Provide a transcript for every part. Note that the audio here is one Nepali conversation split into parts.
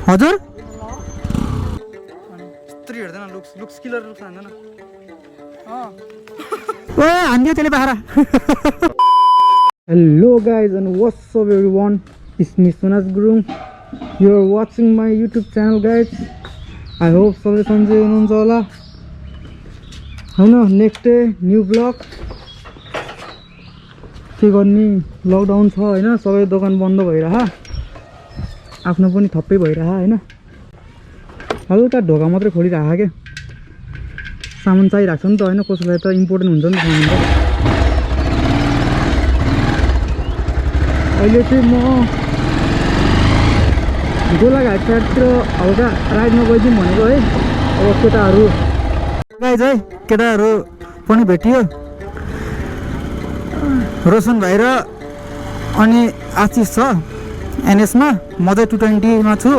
हजुर स्त्री हेर्दैन लुक्स लुक्स किलर लुक्स हान्दैन ओ हान्दियो त्यसले बाह्र hello guys and what's up everyone it's me Sunaj Gurung you are watching my YouTube channel guys I hope सबै सन्चै हुनुहुन्छ होला होइन नेक्स्ट डे न्यू ब्लग के गर्ने लकडाउन छ होइन सबै दोकान बन्द भइरह आफ्नो पनि थप्पै भइरह होइन हल्का ढोका मात्रै खोलिरह क्या सामान चाहिरहेको छ नि त होइन कसैलाई त इम्पोर्टेन्ट हुन्छ नि त सामान त अहिले चाहिँ म गोलाघाट साइडतिर हल्का राइडमा गइदिउँ भनेको है अब केटाहरू गाइज है केटाहरू पनि भेटियो रोशन भाइ र अनि आशिष छ एनएसमा म चाहिँ 220 छु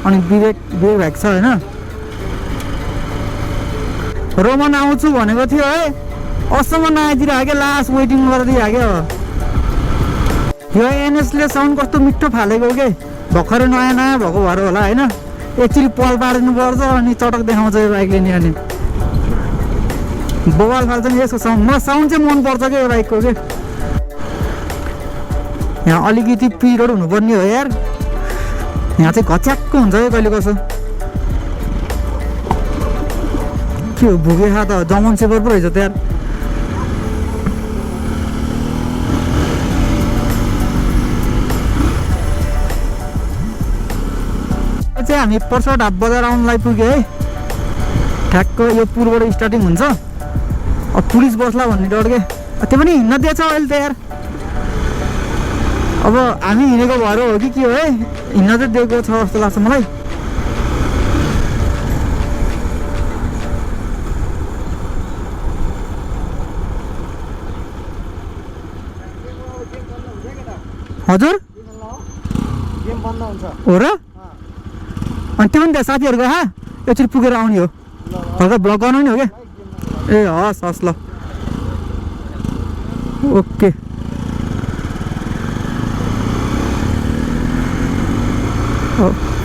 अनि विवेक भाइ छ होइन रोमन आउँछु भनेको थियो है अहिलेसम्म नआइदिरहेको लास्ट वेटिङ गरिदिइहाल्यो यो एनएसले साउन्ड कस्तो मिठो फालेको के भर्खरै नयाँ नयाँ भएको भएर होला होइन एकचोटि पल पारिदिनु पर्छ अनि चटक देखाउँछ यो बाइकले नि अनि बवाल फाल्छ नि यसको साउन्ड मलाई साउन्ड चाहिँ मनपर्छ क्या यो बाइकको के यहाँ अलिकति पिरियड हुनुपर्ने हो यार यहाँ चाहिँ घच्याक्क हुन्छ है कहिले कसो के हो भुगे खा त जमन सेपर पो रहेछ त यार चाहिँ हामी पर्सट हाफ बजार आउनलाई पुग्यो है ठ्याक्क यो पुलबाट स्टार्टिङ हुन्छ अब पुलिस बस्ला भन्ने डर के त्यो पनि हिँड्न दिएछ अहिले त यार अब हामी हिँडेको भएर हो कि के हो है हिँड्न चाहिँ दिएको छ जस्तो लाग्छ मलाई हजुर गेम बन्द हुन्छ हो र अनि त्यो पनि त साथीहरूको हा एकचोटि पुगेर आउने हो हल्का ब्लग गर्नु नि हो क्या ए हस् हस् ल ओके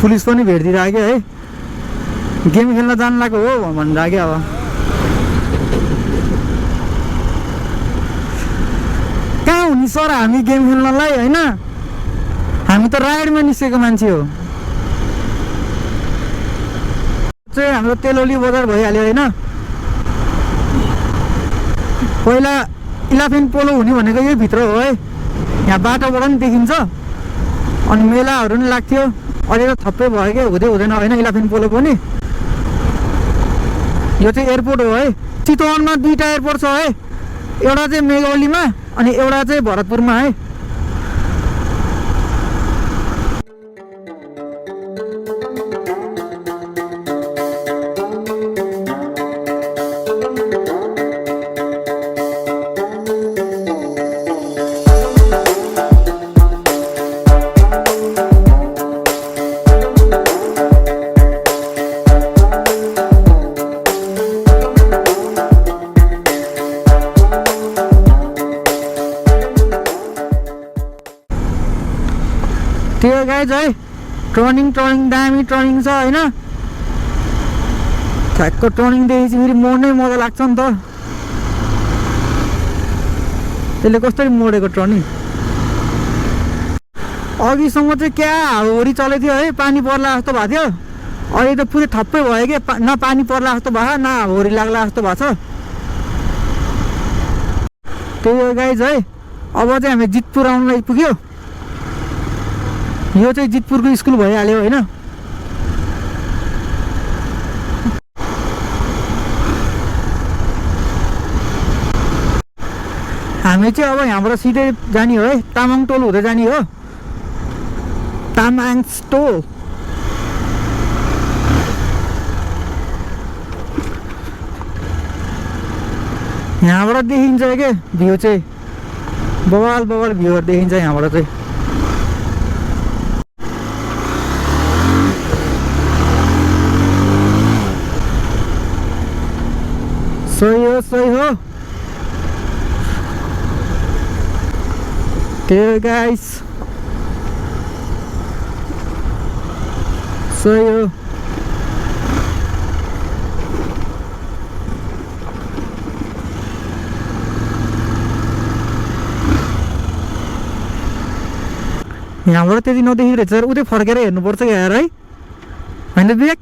पुलिस पनि भेटिदिइराख्यो है गेम खेल्न जानु लाग्यो हो भनिराख्यो अब कहाँ हुने सर हामी गेम खेल्नलाई होइन हामी त राइडमा निस्केको मान्छे हो चाहिँ हाम्रो तेलौली बजार भइहाल्यो होइन पहिला इलाफेन्ट पोलो हुने भनेको यही भित्र हो है यहाँ बाटोबाट पनि देखिन्छ अनि मेलाहरू पनि लाग्थ्यो अहिले त थप्पै भयो क्या हुँदै हुँदैन होइन इलाफेन्ट पोलो पनि यो चाहिँ एयरपोर्ट हो है चितवनमा दुईवटा एयरपोर्ट छ है एउटा चाहिँ मेघौलीमा अनि एउटा चाहिँ भरतपुरमा है त्यो गाइज है टर्निङ दामी टर्निङ छ होइन ठ्याक्क टर्निङदेखि चाहिँ फेरि मोड्नै मजा लाग्छ नि त त्यसले कसरी मोडेको टर्निङ अघिसम्म चाहिँ क्या हावाहुरी चलेको थियो है पानी पर्ला जस्तो भएको थियो अहिले त पुरै ठप्पै भयो कि न पानी पर्ला जस्तो भयो न हावाहुरी लाग्ला जस्तो भएको छ त्यही हो गाइज है अब चाहिँ हामी जितपुर आउनलाई पुग्यो यो चाहिँ जितपुरको स्कुल भइहाल्यो होइन हामी चाहिँ अब यहाँबाट सिधै जाने हो है तामाङ टोल हुँदै जाने हो तामाङ टोल यहाँबाट देखिन्छ क्या भ्यू चाहिँ बवाल भ्यूहरू देखिन्छ यहाँबाट चाहिँ सही हो There guys सही हो। यहाँबाट त्यति नदेखिरहेको रहेछ यार, उतै फर्केर हेर्नुपर्छ क्या यार है, होइन विवेक?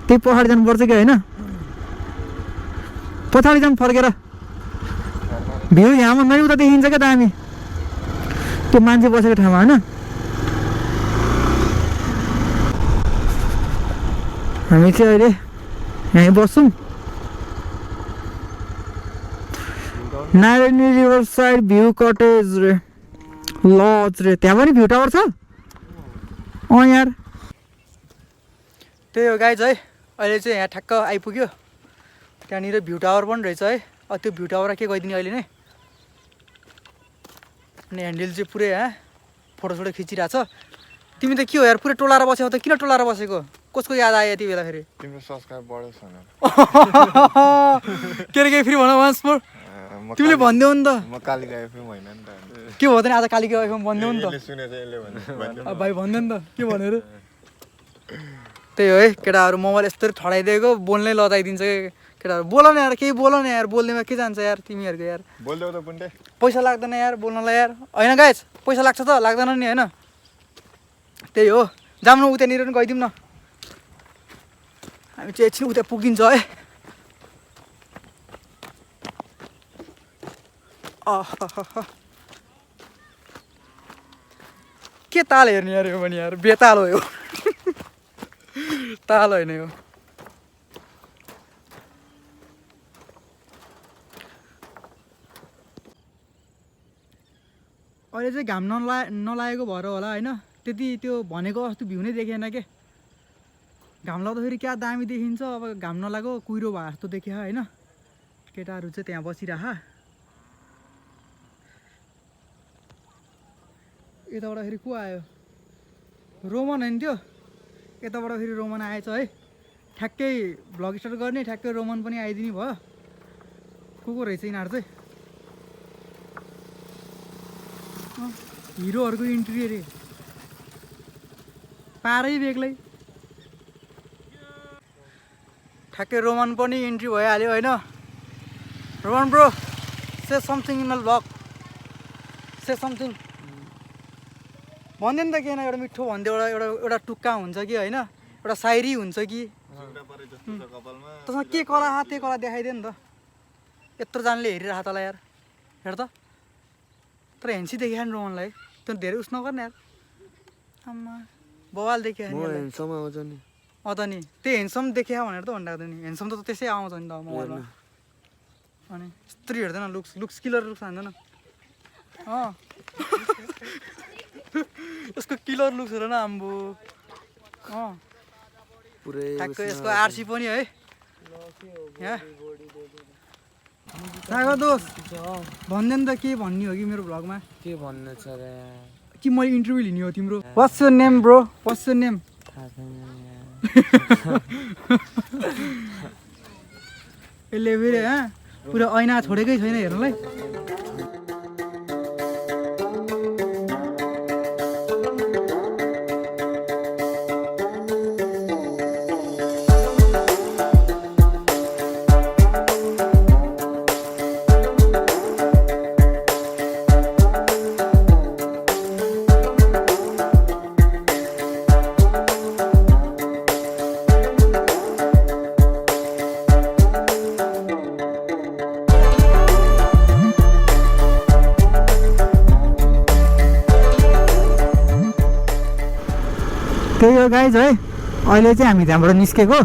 त्यही पहाड जानुपर्छ कि होइन? पछाडि जाऊँ फर्केर, भ्यू यहाँमा नै उता देखिन्छ क्या दामी, त्यो मान्छे बसेको ठाउँमा होइन? हामी चाहिँ अहिले यहीँ बस्छौँ। Narayani river side view cottage रे, लज रे, त्यहाँ पनि भ्यू टावर छ? अँ यार, त्यही हो गाइज है। अहिले चाहिँ यहाँ ठ्याक्क आइपुग्यो, त्यहाँनिर भ्यू टावर पनि रहेछ है। त्यो भ्यू टावर के गइदिने अहिले नै। अनि ह्यान्डल चाहिँ पुरै यहाँ फोटोसोटो खिचिरहेछ। तिमी त के हो यार, पुरै टोलाएर बसेको त? किन टोलाएर बसेको? कसको याद आयो यति बेला फेरि? तिम्रो सब्सक्राइब बढ्यो छैन? के रे, केही फेरि भन वान्स मोर। तिमीले भनिदेऊ नि त। म कालिका एफएम होइन नि त। के भयो त नि आज कालिका एफएम भनिदेऊ नि त। सुनेछ यसले भन्नु भाइ भनिदेऊ नि त के भनेर। त्यही हो है केटाहरू, मोबाइल यस्तरी ठडाइदिएको बोल्नै लजाइदिन्छ कि केटाहरू। बोल न यार, केही बोल न यार, बोल्नेमा के जान्छ यार तिमीहरूको यार। बोल्देऊ त बुन्डे। पैसा लाग्दैन यार बोल्नलाई यार, होइन गाइस? पैसा लाग्छ त? लाग्दैन नि होइन? त्यही हो, जाऊँ न उतानिर पनि गइदिउँ न। हामी चाहिँ एकछिन उता पुगिन्छ है। के ताल हेर्ने यार यो पनि यार, बेताल हो यो। ताल होइन यो। अहिले चाहिँ घाम नलागेको भएर होला होइन, त्यति त्यो भनेको जस्तो भ्यू नै देखेन के। घाम लाग्दाखेरि क्या दामी देखिन्छ, अब घाम नलागो कुहिरो भए जस्तो देखियो होइन। केटाहरू चाहिँ त्यहाँ बसिरह। यताबाट फेरि को आयो? रोमन होइन त्यो? यताबाट फेरि रोमन आएछ है। ठ्याक्कै भ्लग स्टार्ट गर्ने, ठ्याक्कै रोमन पनि आइदिने भयो। को रहेछ यिनीहरू चाहिँ? हिरोहरूको इन्ट्री अरे, पारै बेग्लै। ठ्याक्कै रोमन पनि इन्ट्री भइहाल्यो होइन। Roman bro, say something in the vlog, say something. भन्दैन त किन, एउटा मिठो भनिदियो, एउटा टुक्का हुन्छ कि होइन, एउटा सायरी हुन्छ कि। त्यसमा के कला त्यो कला देखाइदियो नि त। यत्रो जनाले हेरिरह तँलाई यार, हेर त। तर हेन्सी देखियो नि रोमनलाई, त्यो धेरै उस नगर्ने यार। आम्मा बवाल देखियो नि। हेन्सम आउँछ नि। अँ त नि, त्यो हेन्सम देखियो भनेर त भनिरहेको नि। हेन्सम त त्यसै आउँछ नि त मोबाइलमा। अनि यत्रो हेर्दैन, लुक्स किलर लुक्स हान्दैन। अँ यसको किलर लुक्स हेर न आम्बो। अँ पुरै ठ्याक्क यसको आरसी पनि है यहाँ। सागर दोष भन्दैन त के भन्ने हो कि मेरो भ्लगमा? के भन्नु छ र? कि मैले इन्टरभ्यू लिने हो तिम्रो? What's your name bro? What's your name? थाहा छैन यसले फेरि पुरा ऐना छोडेकै छैन हेर्नुलाई। त्यही हो गाइज है। अहिले चाहिँ हामी त्यहाँबाट निस्केको।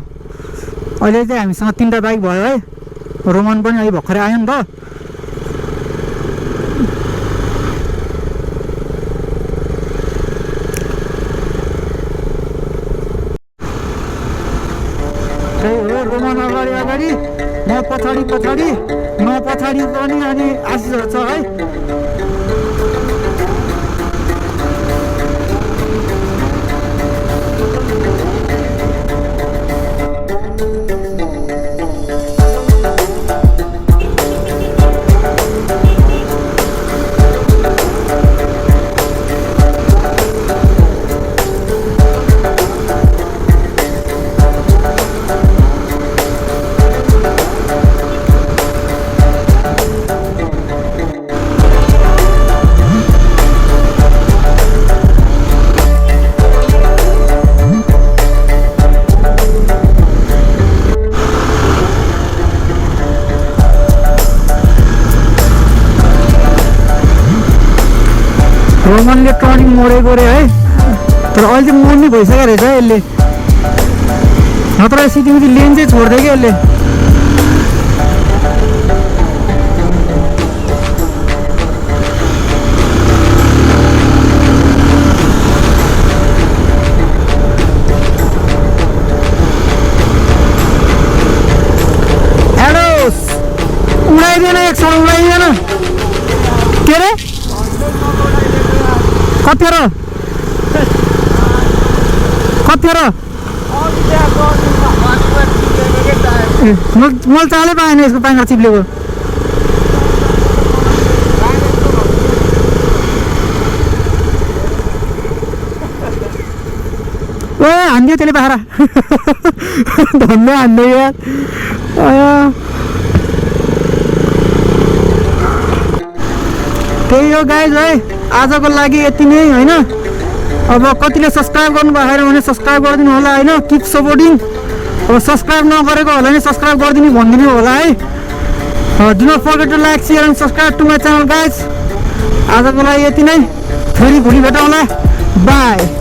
अहिले चाहिँ हामीसँग 3टा बाइक भयो है। रोमन पनि अहिले भर्खरै आयो नि त। त्यही हो, रोमन अगाडि अगाडि, म पछाडि पछाडि, म पछाडि पनि अनि आशिष छ है। रोमनले टर्निङ मोडेको रे है तर अहिले चाहिँ मोड्ने भइसक्यो रहेछ है यसले नत्र सिटिङ लेन चाहिँ छोड्दै क्या यसले उडाइदिएन एक साल उडाइदिएन के अरे कति हो र मैले चालै पाएन यसको पाङ्रा चिप्लेको ए हान्दियो त्यसले बाख्रा धन्दै हान्दै यार त्यही हो गाइज है आजको लागि यति नै होइन अब कतिले सब्सक्राइब गर्नुभएको छैन भने सब्सक्राइब गरिदिनु होला होइन किप सपोर्टिङ अब सब्सक्राइब नगरेको होला भने सब्सक्राइब गरिदिनु भनिदिनु होला है do not forget to like share and subscribe to my channel guys आजको लागि यति नै फेरि भोलि भेटौँला बाई